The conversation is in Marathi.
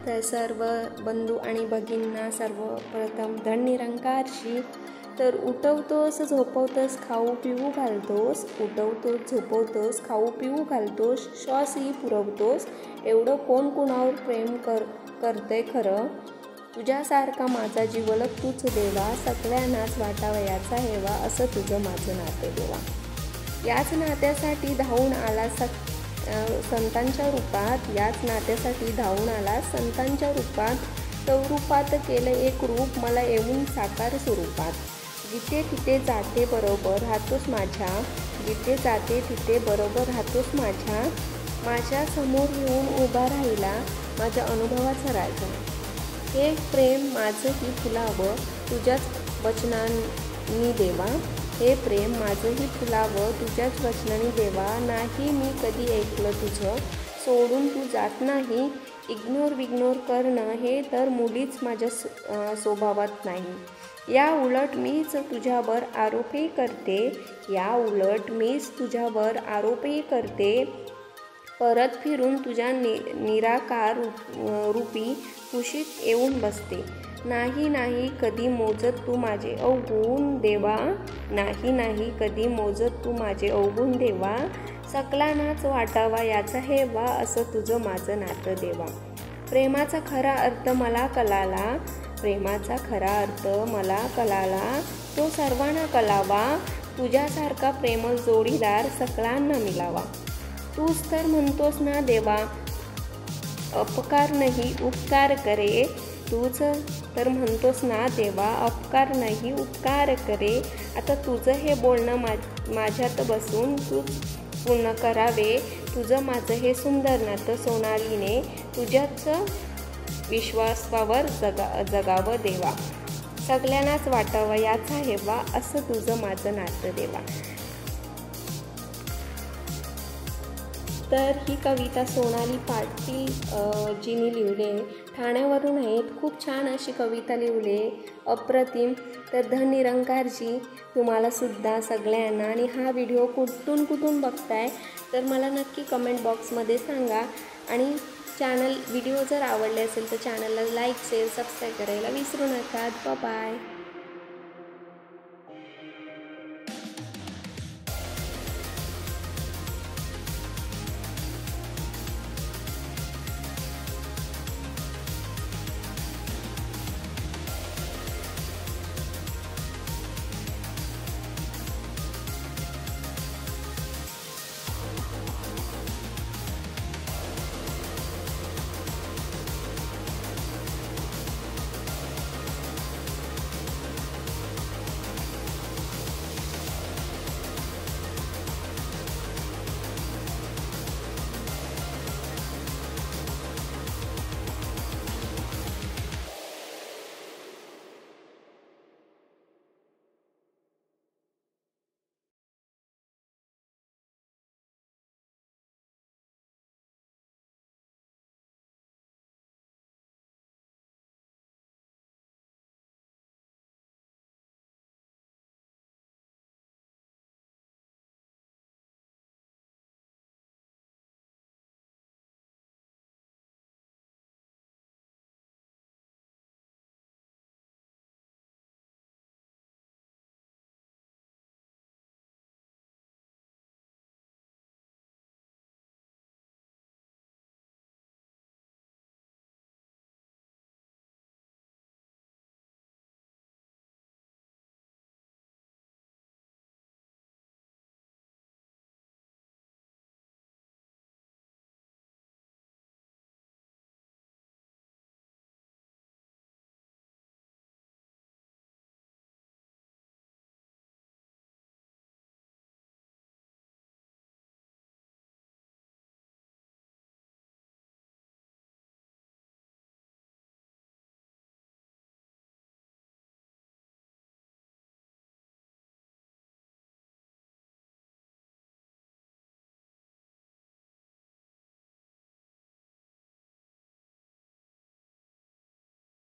तर सर्व बंधू आणि भगिनींना सर्वप्रथम धन निरंकारशी। तर उठवतोस झोपवतोस खाऊ पिऊ घालतोस, उठवतोस झोपवतोस खाऊ पिऊ घालतोस, श्वासही पुरवतोस, एवढं कोण कुणावर प्रेम करतंय खरं। तुझ्यासारखा माझा जिवलग तूच देवा, सगळ्यांनाच वाटावयाचा हेवा, असं तुझं माझं नातं देवा। याच नात्यासाठी धावून आला संतांच्या रूपात, याच नात्यासाठी धावून आला संतांच्या रूपात, तवरूपात केलं एक रूप मला येऊन साकार स्वरूपात। जिथे तिथे जाते बरोबर राहतोस माझ्या, जिथे जाते तिथे बरोबर राहतोस माझ्या, माझ्या समोर येऊन उभा राहिला माझ्या अनुभवाचा राजा। हे प्रेम माझंही फुलावं तुझ्याच वचनांनी देवा, हे प्रेम माझंही फुलावं तुझ्याच वचनांनी देवा। नाही मी कधी ऐकलं तुझं, सोडून तू जात नाही, इग्नोर करणं हे तर मुलीच माझ्या स्वभावात नाही। या उलट मीच तुझ्यावर आरोपही करते, या उलट मीच तुझ्यावर आरोपही करते, परत फिरून तुझ्या निराकार रूपी कुशीत येऊन बसते। नाही कधी मोजत तू माझे अवगुण देवा, नाही कधी मोजत तू माझे अवगुण देवा, सकलांनाच वाटावा याचा हेवा, असं तुझं माझं नातं देवा। प्रेमाचा खरा अर्थ मला कळाला, प्रेमाचा खरा अर्थ मला कळाला, तो सर्वांना कळावा, तुझ्यासारखा प्रेमळ जोडीदार सकलांना मिळावा। तूच तर म्हणतोस ना देवा अपकार नाही उपकार करे, तूच तर म्हणतोस ना देवा अपकार नाही उपकार करे। आता तुझं हे बोलणं माझ्यात बसून तूच पूर्ण करावे, तुझं माझं हे सुंदर नातं सोनालीने तुझ्याच विश्वासावर जगावं देवा, सगळ्यांनाच वाटावं याचा हेवा, असं तुझं माझं नातं देवा। तर ही कविता सोनाली पाटील जिनी लिहिली आहे, ठाण्यावरून आहेत। खूप छान अशी कविता लिहिली आहे, अप्रतिम। तर धन निरंकारजी तुम्हाला सुद्धा सगळ्यांना, आणि हा व्हिडिओ कुठून बघताय तर मला नक्की कमेंट बॉक्समध्ये सांगा, आणि व्हिडिओ जर आवडले असेल तर चॅनलला लाईक शेअर सबस्क्राईब करायला विसरू नका। बाय।